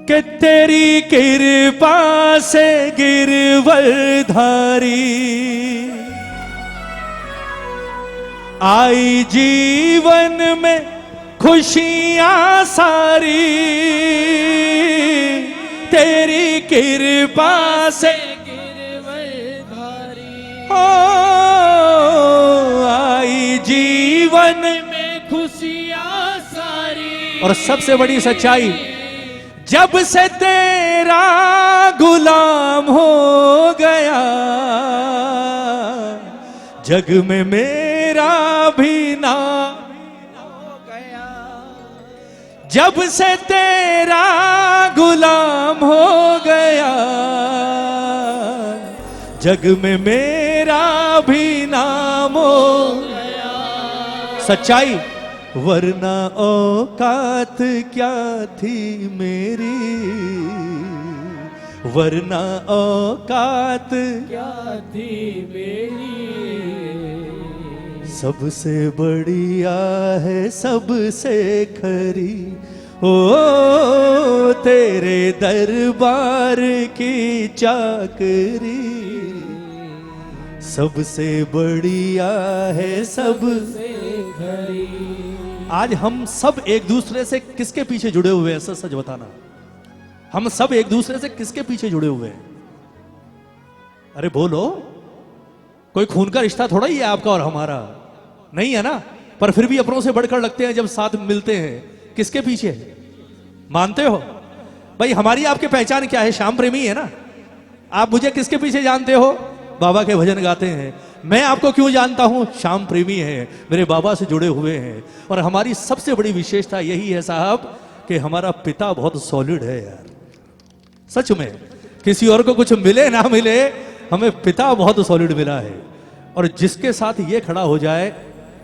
कि तेरी कृपा से गिरवरधारी आई जीवन में खुशियां सारी, तेरी कृपा से ओ आई जीवन में खुशियां सारी। और सबसे बड़ी सच्चाई, जब से तेरा गुलाम हो गया जग में मेरा भी नाम हो गया। जब से तेरा गुलाम हो गया जग में मेरा भी नाम हो गया। सच्चाई, वरना औकात क्या थी मेरी, वरना औकात क्या थी मेरी। सबसे बढ़िया है सबसे खरी, ओ तेरे दरबार की चाकरी। सबसे बढ़िया है सबसे खरी। आज हम सब एक दूसरे से किसके पीछे जुड़े हुए हैं? सच बताना, हम सब एक दूसरे से किसके पीछे जुड़े हुए हैं? अरे बोलो, कोई खून का रिश्ता थोड़ा ही है आपका और हमारा, नहीं है ना? पर फिर भी अपनों से बढ़कर लगते हैं जब साथ मिलते हैं। किसके पीछे मानते हो भाई? हमारी आपकी पहचान क्या है? श्याम प्रेमी है ना। आप मुझे किसके पीछे जानते हो? बाबा के भजन गाते हैं। मैं आपको क्यों जानता हूं? श्याम प्रेमी है, मेरे बाबा से जुड़े हुए हैं। और हमारी सबसे बड़ी विशेषता यही है साहब कि हमारा पिता बहुत सॉलिड है यार। सच में, किसी और को कुछ मिले ना मिले, हमें पिता बहुत सॉलिड मिला है। और जिसके साथ ये खड़ा हो जाए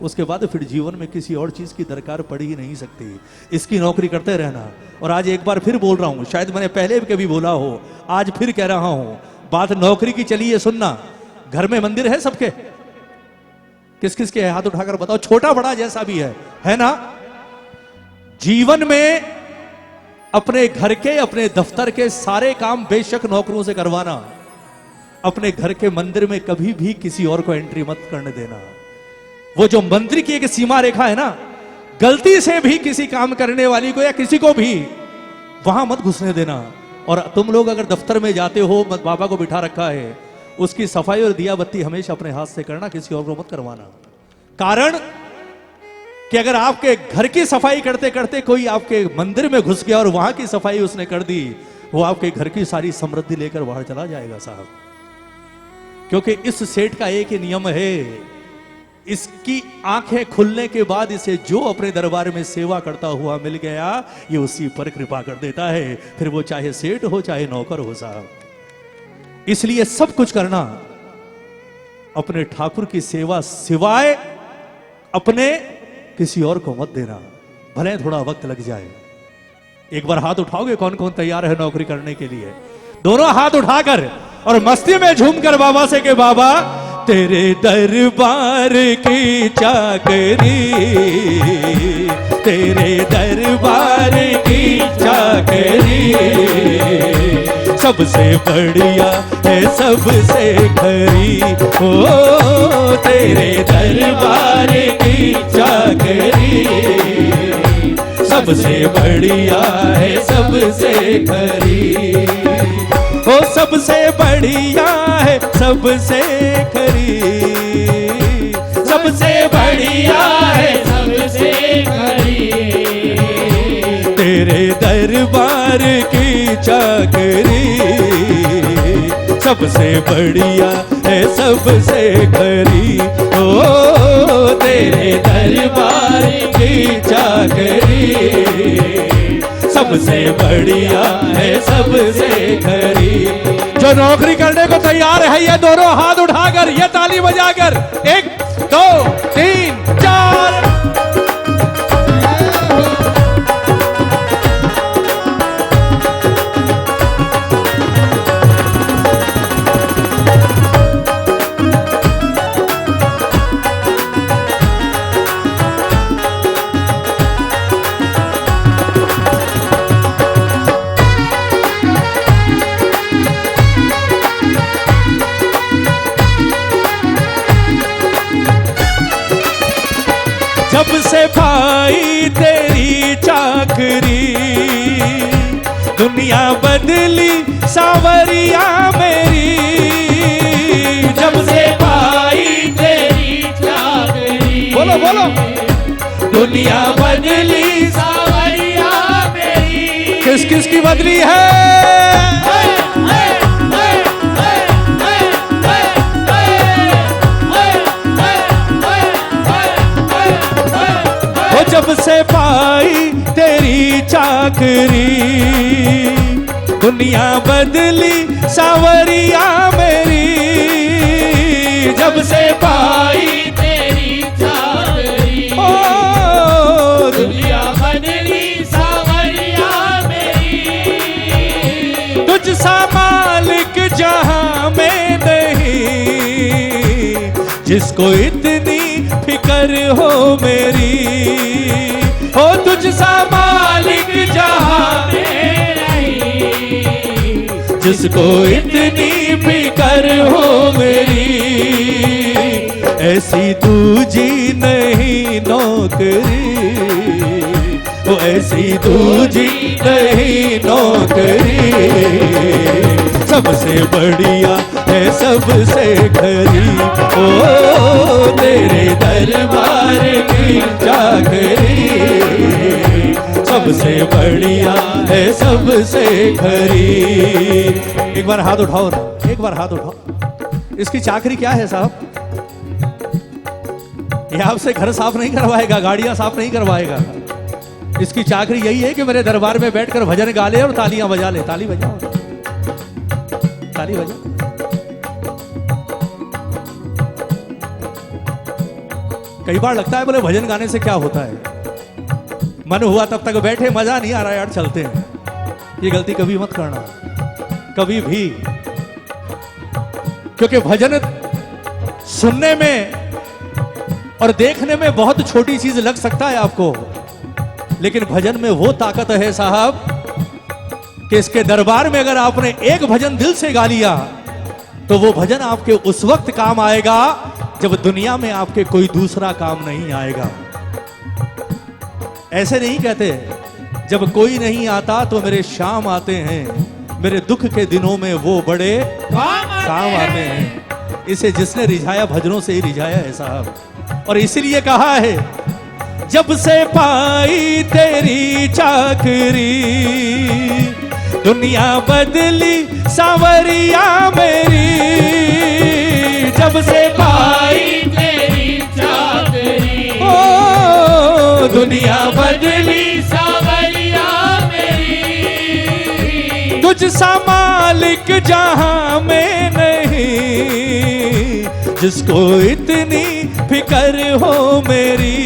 उसके बाद फिर जीवन में किसी और चीज की दरकार पड़ ही नहीं सकती। इसकी नौकरी करते रहना। और आज एक बार फिर बोल रहा हूं, शायद मैंने पहले भी कभी बोला हो, आज फिर कह रहा हूं, बात नौकरी की चली है सुनना। घर में मंदिर है सबके? किस किस के है? हाथ उठाकर बताओ, छोटा बड़ा जैसा भी है ना? जीवन में अपने घर के, अपने दफ्तर के सारे काम बेशक नौकरों से करवाना। अपने घर के मंदिर में कभी भी किसी और को एंट्री मत करने देना। वो जो मंदिर की एक सीमा रेखा है ना, गलती से भी किसी काम करने वाली को या किसी को भी वहां मत घुसने देना। और तुम लोग अगर दफ्तर में जाते हो, बाबा को बिठा रखा है, उसकी सफाई और दिया बत्ती हमेशा अपने हाथ से करना, किसी और को मत करवाना। कारण कि अगर आपके घर की सफाई करते करते कोई आपके मंदिर में घुस गया और वहां की सफाई उसने कर दी, वो आपके घर की सारी समृद्धि लेकर बाहर चला जाएगा साहब। क्योंकि इस सेठ का एक ही नियम है, इसकी आंखें खुलने के बाद इसे जो अपने दरबार में सेवा करता हुआ मिल गया, ये उसी पर कृपा कर देता है। फिर वो चाहे सेठ हो चाहे नौकर हो साहब। इसलिए सब कुछ करना अपने ठाकुर की सेवा, सिवाय अपने किसी और को मत देना, भले थोड़ा वक्त लग जाए। एक बार हाथ उठाओगे कौन कौन तैयार है नौकरी करने के लिए? दोनों हाथ उठाकर और मस्ती में झूमकर बाबा से के बाबा, तेरे दरबार की चाकरी, तेरे दरबार की चाकरी, सबसे बढ़िया है सबसे खरी, ओ तेरे दरबार की चाकरी, सबसे बढ़िया है सबसे खरी, ओ सबसे बढ़िया है सबसे खरी, सबसे बढ़िया है सबसे खरी, तेरे दरबार की चाकरी, सबसे बढ़िया है सबसे खरी, ओ तेरे दरबार की चाकरी, सबसे बढ़िया है सबसे खरी। जो नौकरी करने को तैयार है ये दोनों हाथ उठाकर, ये ताली बजाकर, 1 2 3 4। पाई तेरी चाकरी, दुनिया बदली सावरिया मेरी। जब से पाई तेरी चाकरी, बोलो बोलो, दुनिया बदली सावरिया मेरी। किस किस की बदली है? वो जब से पाई तेरी चाकरी, दुनिया बदली सावरिया मेरी। जब से पाई तेरी चाकरी, ओ दुनिया बदली सावरिया मेरी। तुझ सा मालिक जहां में नहीं, जिसको इतनी फिक्र हो मेरी। हो तुझ सा मालिक जहां में नहीं, जिसको इतनी फिक्र हो मेरी। ऐसी दूजी नहीं नौकरी, वो ऐसी दूजी नहीं नौकरी। सबसे बढ़िया है सबसे खरी, ओ तेरे दरबार की चाकरी। सबसे बढ़िया है सबसे खरी। एक बार हाथ उठाओ ना, एक बार हाथ उठाओ। इसकी चाकरी क्या है साहब? ये आपसे घर साफ नहीं करवाएगा, गाड़ियां साफ नहीं करवाएगा। इसकी चाकरी यही है कि मेरे दरबार में बैठकर भजन गा ले और तालियां बजा ले। ताली बजाओ, ताली बजाओ। कई बार लगता है बोले भजन गाने से क्या होता है, मन हुआ तब तक बैठे, मजा नहीं आ रहा यार चलते हैं। ये गलती कभी मत करना, कभी भी। क्योंकि भजन सुनने में और देखने में बहुत छोटी चीज लग सकता है आपको, लेकिन भजन में वो ताकत है साहब कि इसके दरबार में अगर आपने एक भजन दिल से गा लिया तो वो भजन आपके उस वक्त काम आएगा जब दुनिया में आपके कोई दूसरा काम नहीं आएगा। ऐसे नहीं कहते जब कोई नहीं आता तो मेरे शाम आते हैं, मेरे दुख के दिनों में वो बड़े काम आते हैं। इसे जिसने रिझाया भजनों से ही रिझाया है साहब। और इसीलिए कहा है जब से पाई तेरी चाकरी, दुनिया बदली सावरिया मेरी। जब से पाई तेरी चाकरी, ओ दुनिया बदली सावरिया मेरी। तुझ सा मालिक जहां में नहीं, जिसको इतनी फिक्र हो मेरी।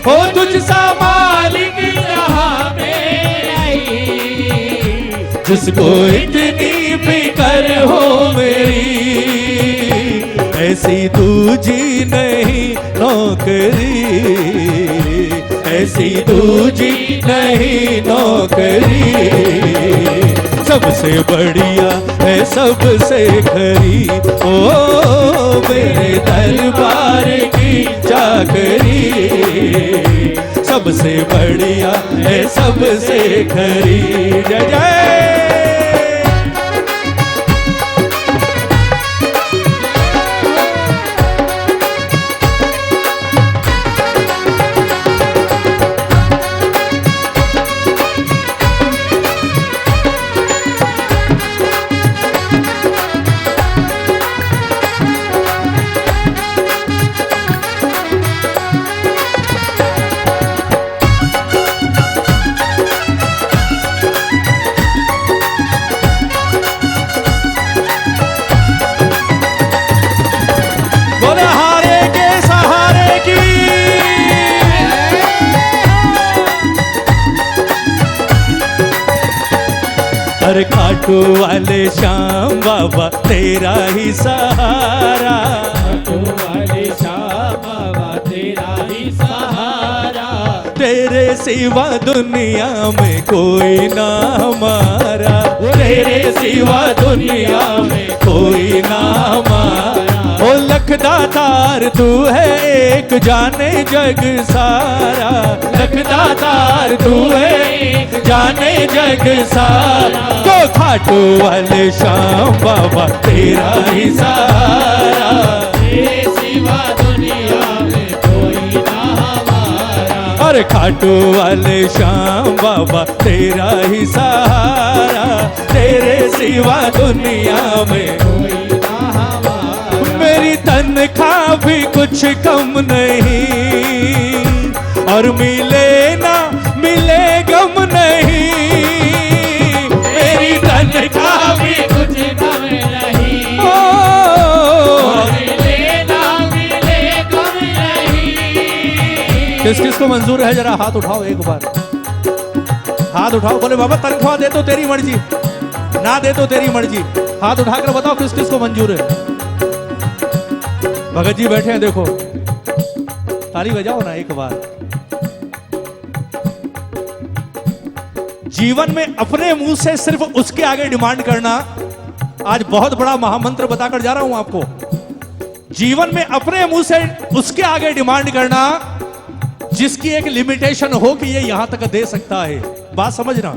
हो तुझ सा मालिक जहां में नहीं, जिसको इतनी फिक्र हो मेरी। ऐसी दूजी नहीं नौकरी, ऐसी दूजी नहीं नौकरी। सबसे बढ़िया है सबसे खरी, ओ मेरे दरबार की चाकरी। सबसे बढ़िया है सबसे खरी। जय जय। हर काटू वाले श्याम बाबा तेरा ही सहारा, काटू वाले श्याम बाबा तेरा ही सहारा। तेरे सिवा दुनिया में कोई ना हमारा, तेरे सिवा दुनिया में कोई ना हमारा। ओ लख दातार तू है एक जाने जग सारा, लख दातार तू है एक जाने जग सारा। तो खाटू वाले श्याम बाबा तेरा ही सहारा, तेरे सिवा दुनिया में कोई ना हमारा। और खाटू वाले श्याम बाबा तेरा ही सहारा, तेरे सिवा दुनिया में कोई ना हमारा। मेरी तनख्वाह भी कुछ कम नहीं, और मिले ना मिले गम नहीं। मेरी तनख्वाह भी कुछ कम नहीं, ओ, मिले ना मिले कम नहीं। किस किस को मंजूर है जरा हाथ उठाओ एक बार, हाथ उठाओ। बोले बाबा तनख्वाह दे तो तेरी मर्जी, ना दे तो तेरी मर्जी। हाथ उठाकर बताओ किस किस को मंजूर है। भगत जी बैठे हैं, देखो ताली बजाओ ना एक बार। जीवन में अपने मुंह से सिर्फ उसके आगे डिमांड करना, आज बहुत बड़ा महामंत्र बताकर जा रहा हूं आपको। जीवन में अपने मुंह से उसके आगे डिमांड करना जिसकी एक लिमिटेशन हो कि ये यहां तक दे सकता है, बात समझना।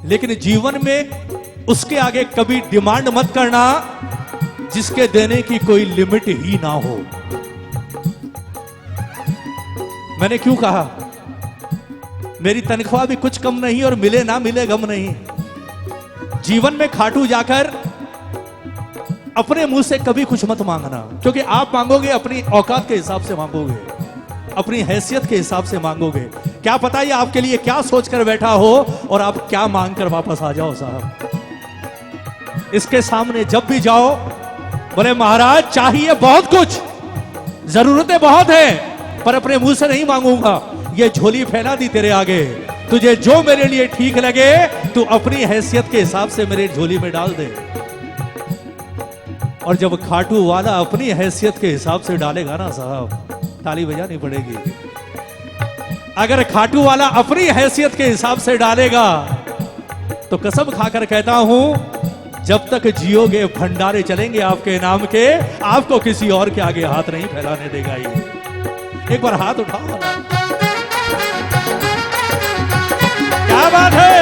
लेकिन जीवन में उसके आगे कभी डिमांड मत करना जिसके देने की कोई लिमिट ही ना हो। मैंने क्यों कहा मेरी तनख्वाह भी कुछ कम नहीं और मिले ना मिले गम नहीं। जीवन में खाटू जाकर अपने मुंह से कभी कुछ मत मांगना, क्योंकि आप मांगोगे अपनी औकात के हिसाब से मांगोगे, अपनी हैसियत के हिसाब से मांगोगे। क्या पता ये आपके लिए क्या सोचकर बैठा हो और आप क्या मांग कर वापस आ जाओ साहब। इसके सामने जब भी जाओ बोले महाराज चाहिए बहुत कुछ, जरूरतें बहुत है, पर अपने मुंह से नहीं मांगूंगा। ये झोली फैला दी तेरे आगे, तुझे जो मेरे लिए ठीक लगे तू अपनी हैसियत के हिसाब से मेरे झोली में डाल दे। और जब खाटू वाला अपनी हैसियत के हिसाब से डालेगा ना साहब, ताली बजानी पड़ेगी। अगर खाटू वाला अपनी हैसियत के हिसाब से डालेगा तो कसम खाकर कहता हूं जब तक जियोगे भंडारे चलेंगे आपके नाम के, आपको किसी और के आगे हाथ नहीं फैलाने देगा ये। एक बार हाथ उठाओ ना, क्या बात है।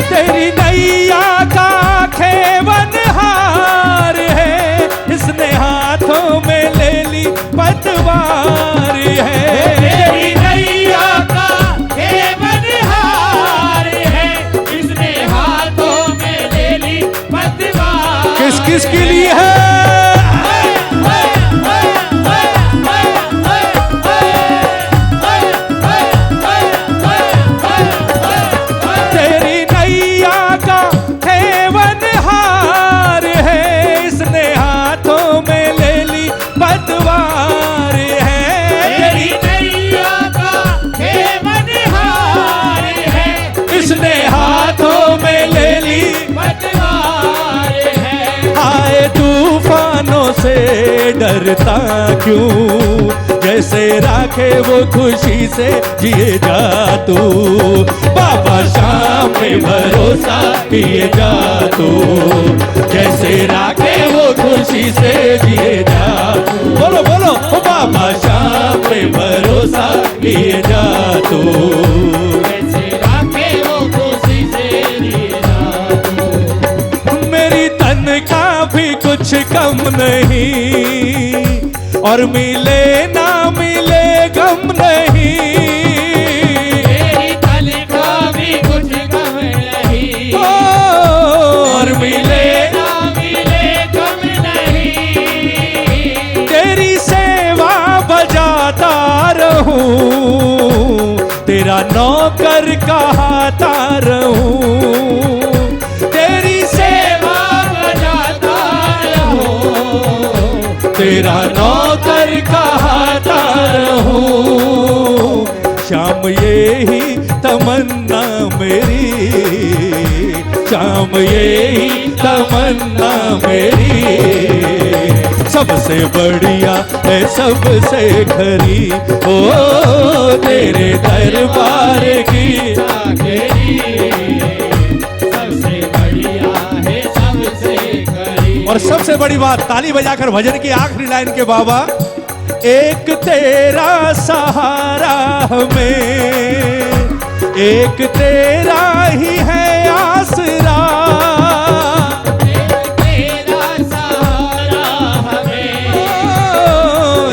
तेरी नैया का खेवन हार है, इसने हाथों में ले ली पतवार है। तेरी नैया का खेवन हार है, इसने हाथों में ले ली पतवार। किस किस के लिए है? तेरी नैया का खेवन हार है, इसने हाथों में ले ली पतवार है। तेरी नैया का खेवन हार है, इसने हाथों में ले ली पतवार है। आए तूफानों से डरता क्यों, जैसे राखे वो खुशी से जिए जा तू। बाबा शाम पे भरोसा किए जा तू, जैसे राखे वो खुशी से जिए जा तू। बोलो बोलो ओ बाबा शाम पे भरोसा किए जा तू। जैसे राखे वो खुशी से जिए जा तू। मेरी तनख्वाह भी कुछ कम नहीं, और मिले ना मिले गम नहीं। तेरी तनख्वाह भी कुछ कम नहीं, और मिले ना मिले कम नहीं। तेरी सेवा बजाता रहूं, तेरा नौकर कहता रहूं। तेरी सेवा बजाता रहूं, तेरा नौकर कहता रहूं। शाम यही तमन्ना मेरी, शाम यही तमन्ना मेरी। सबसे बढ़िया है सबसे खरी, ओ तेरे दरबार की चाकरी, सबसे बढ़िया है सबसे खरी। और सबसे बड़ी बात, ताली बजाकर भजन की आखिरी लाइन के बाबा, एक तेरा सहारा हमें, एक तेरा ही है आसरा, एक तेरा सहारा हमें,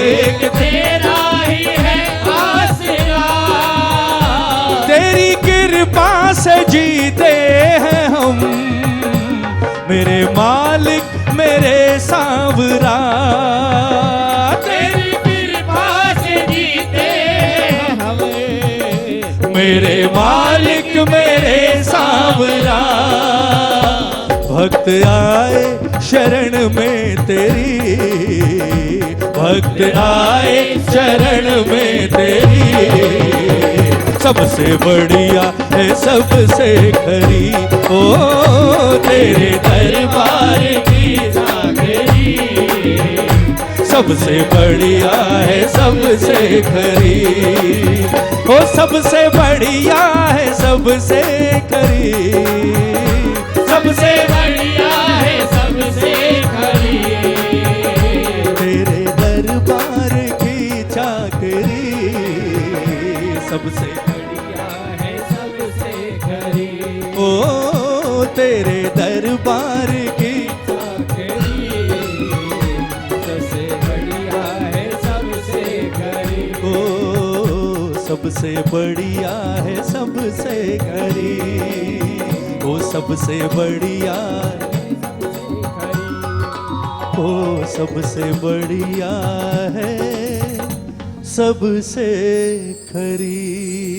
एक तेरा ही है आसरा। तेरी कृपा से जीते हैं हम, मेरे मालिक मेरे सांवरा, तेरी कृपा से जीते हैं हम, मेरे मालिक मेरे सांवरा। भक्त आए शरण में तेरी, भक्त आए शरण में तेरी, सबसे बढ़िया है सबसे खरी, ओ तेरे दरबार की चाकरी, सबसे बढ़िया है सबसे खरी, ओ सबसे बढ़िया है सबसे खरी, सबसे बढ़िया है सबसे खरी। तेरे दरबार की चाकरी, सबसे बढ़िया है सबसे खरी, ओ तेरे दरबार की चाकरी, सबसे बढ़िया है सबसे खरी। ओ सबसे बढ़िया है सबसे खरी, ओ सबसे बढ़िया, ओ सबसे बढ़िया है सबसे खरी।